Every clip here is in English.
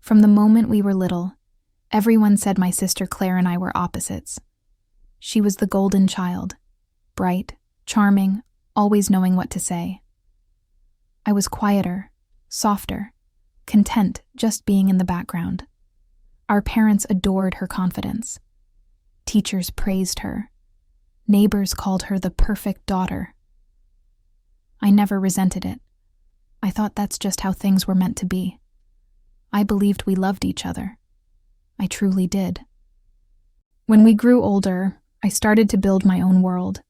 From the moment we were little, everyone said my sister Claire and I were opposites. She was the golden child, bright, charming, always knowing what to say. I was quieter, softer, content just being in the background. Our parents adored her confidence. Teachers praised her. Neighbors called her the perfect daughter. I never resented it. I thought that's just how things were meant to be. I believed we loved each other. I truly did. When we grew older, I started to build my own world.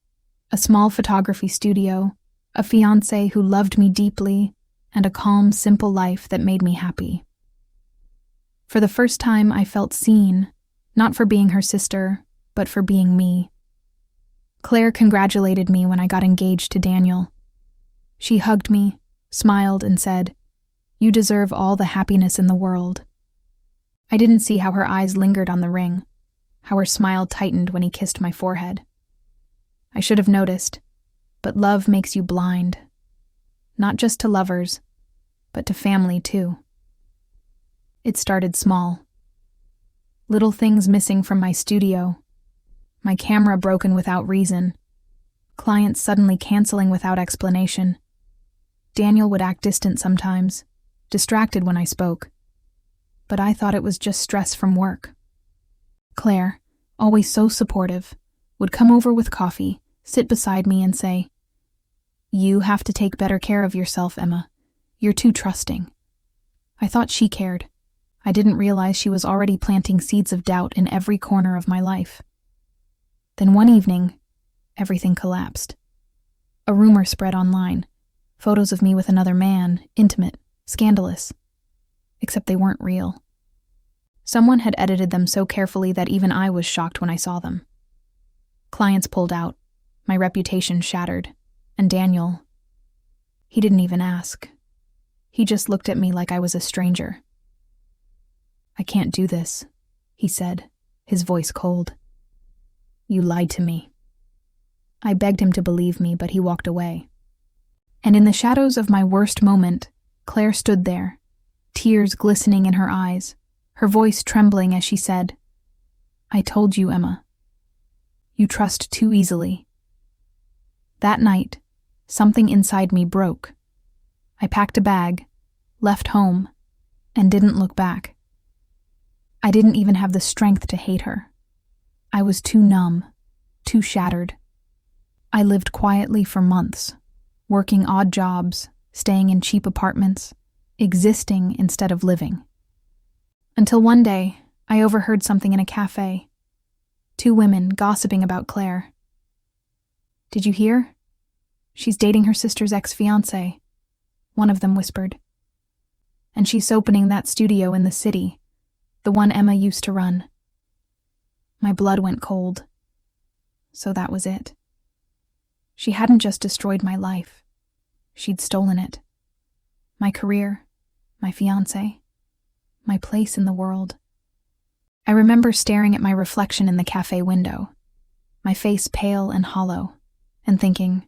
A small photography studio, a fiancé who loved me deeply, and a calm, simple life that made me happy. For the first time, I felt seen, not for being her sister, but for being me. Claire congratulated me when I got engaged to Daniel. She hugged me, smiled, and said, "You deserve all the happiness in the world." I didn't see how her eyes lingered on the ring, how her smile tightened when he kissed my forehead. I should have noticed, but love makes you blind. Not just to lovers, but to family too. It started small. Little things missing from my studio, my camera broken without reason, clients suddenly canceling without explanation. Daniel would act distant sometimes, distracted when I spoke, but I thought it was just stress from work. Claire, always so supportive, would come over with coffee, sit beside me and say, "You have to take better care of yourself, Emma. You're too trusting." I thought she cared. I didn't realize she was already planting seeds of doubt in every corner of my life. Then one evening, everything collapsed. A rumor spread online. Photos of me with another man, intimate, scandalous. Except they weren't real. Someone had edited them so carefully that even I was shocked when I saw them. Clients pulled out, my reputation shattered, and Daniel, he didn't even ask. He just looked at me like I was a stranger. "I can't do this," he said, his voice cold. "You lied to me." I begged him to believe me, but he walked away. And in the shadows of my worst moment, Claire stood there, tears glistening in her eyes, her voice trembling as she said, "I told you, Emma. You trust too easily." That night, something inside me broke. I packed a bag, left home, and didn't look back. I didn't even have the strength to hate her. I was too numb, too shattered. I lived quietly for months, working odd jobs, staying in cheap apartments, existing instead of living. Until one day, I overheard something in a cafe. Two women gossiping about Claire. "Did you hear? She's dating her sister's ex-fiancé," one of them whispered. "And she's opening that studio in the city, the one Emma used to run." My blood went cold. So that was it. She hadn't just destroyed my life. She'd stolen it. My career, my fiancé, my place in the world. I remember staring at my reflection in the cafe window, my face pale and hollow, and thinking,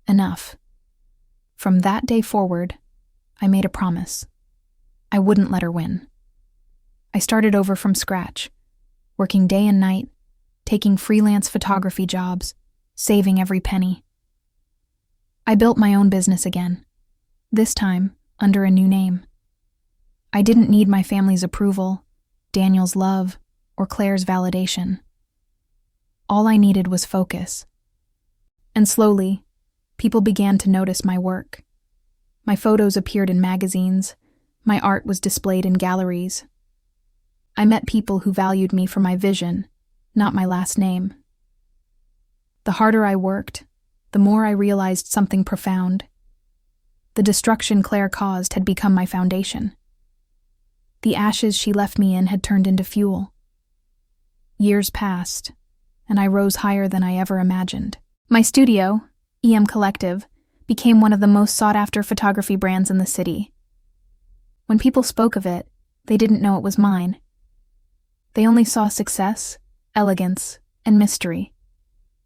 enough. From that day forward, I made a promise. I wouldn't let her win. I started over from scratch, working day and night, taking freelance photography jobs, saving every penny. I built my own business again, this time under a new name. I didn't need my family's approval, Daniel's love, or Claire's validation. All I needed was focus. And slowly, people began to notice my work. My photos appeared in magazines. My art was displayed in galleries. I met people who valued me for my vision, not my last name. The harder I worked, the more I realized something profound. The destruction Claire caused had become my foundation. The ashes she left me in had turned into fuel. Years passed, and I rose higher than I ever imagined. My studio, EM Collective, became one of the most sought-after photography brands in the city. When people spoke of it, they didn't know it was mine. They only saw success, elegance, and mystery.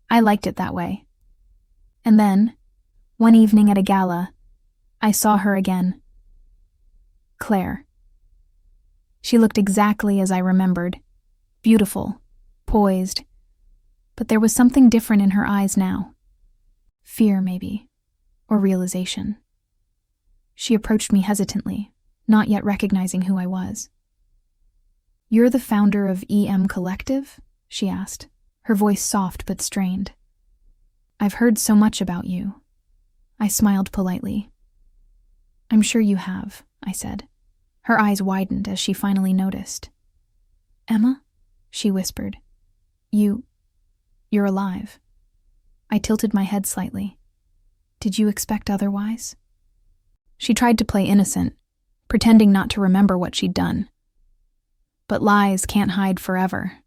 I liked it that way. And then, one evening at a gala, I saw her again. Claire. She looked exactly as I remembered, beautiful, poised, but there was something different in her eyes now. Fear, maybe, or realization. She approached me hesitantly, not yet recognizing who I was. "You're the founder of EM Collective?" she asked, her voice soft but strained. "I've heard so much about you." I smiled politely. "I'm sure you have," I said. Her eyes widened as she finally noticed. "Emma?" she whispered. You're alive." I tilted my head slightly. "Did you expect otherwise?" She tried to play innocent, pretending not to remember what she'd done. But lies can't hide forever.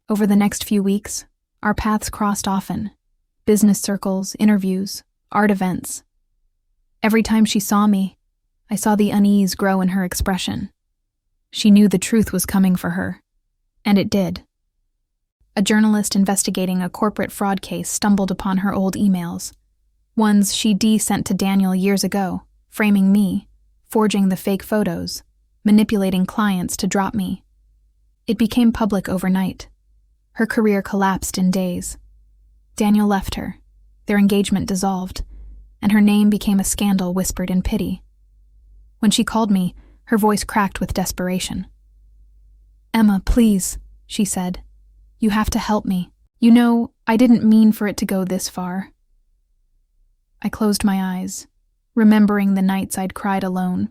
Over the next few weeks, our paths crossed often. Business circles, interviews, art events. Every time she saw me, I saw the unease grow in her expression. She knew the truth was coming for her, and it did. A journalist investigating a corporate fraud case stumbled upon her old emails, ones she sent to Daniel years ago, framing me, forging the fake photos, manipulating clients to drop me. It became public overnight. Her career collapsed in days. Daniel left her, their engagement dissolved, and her name became a scandal whispered in pity. When she called me, her voice cracked with desperation. "Emma, please," she said. "You have to help me. You know, I didn't mean for it to go this far." I closed my eyes, remembering the nights I'd cried alone,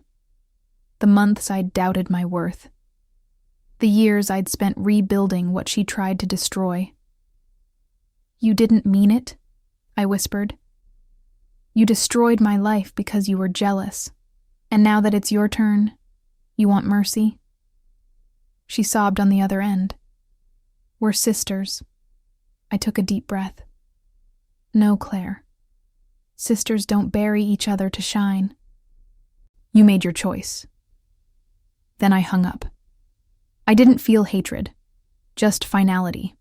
the months I'd doubted my worth, the years I'd spent rebuilding what she tried to destroy. "You didn't mean it," I whispered. "You destroyed my life because you were jealous, and now that it's your turn, you want mercy?" She sobbed on the other end. "We're sisters." I took a deep breath. "No, Claire. Sisters don't bury each other to shine." "You made your choice." Then I hung up. I didn't feel hatred, just finality.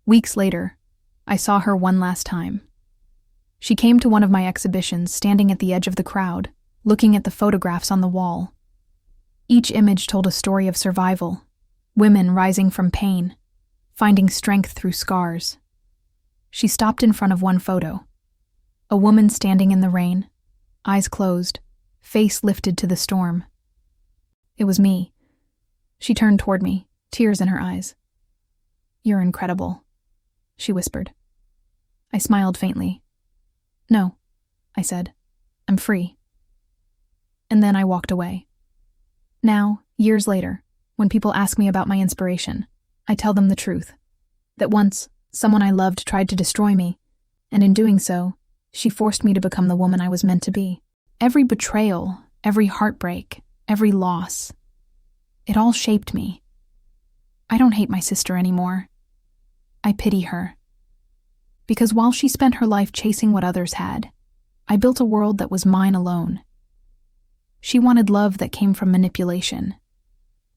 Weeks later, I saw her one last time. She came to one of my exhibitions, standing at the edge of the crowd, looking at the photographs on the wall. Each image told a story of survival, women rising from pain, finding strength through scars. She stopped in front of one photo. A woman standing in the rain, eyes closed, face lifted to the storm. It was me. She turned toward me, tears in her eyes. "You're incredible," she whispered. I smiled faintly. "No," I said. "I'm free." And then I walked away. Now, years later, when people ask me about my inspiration, I tell them the truth. That once, someone I loved tried to destroy me, and in doing so, she forced me to become the woman I was meant to be. Every betrayal, every heartbreak, every loss, it all shaped me. I don't hate my sister anymore. I pity her. Because while she spent her life chasing what others had, I built a world that was mine alone. She wanted love that came from manipulation.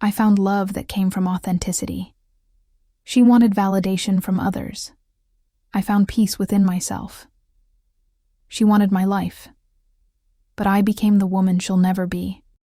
I found love that came from authenticity. She wanted validation from others. I found peace within myself. She wanted my life, but I became the woman she'll never be.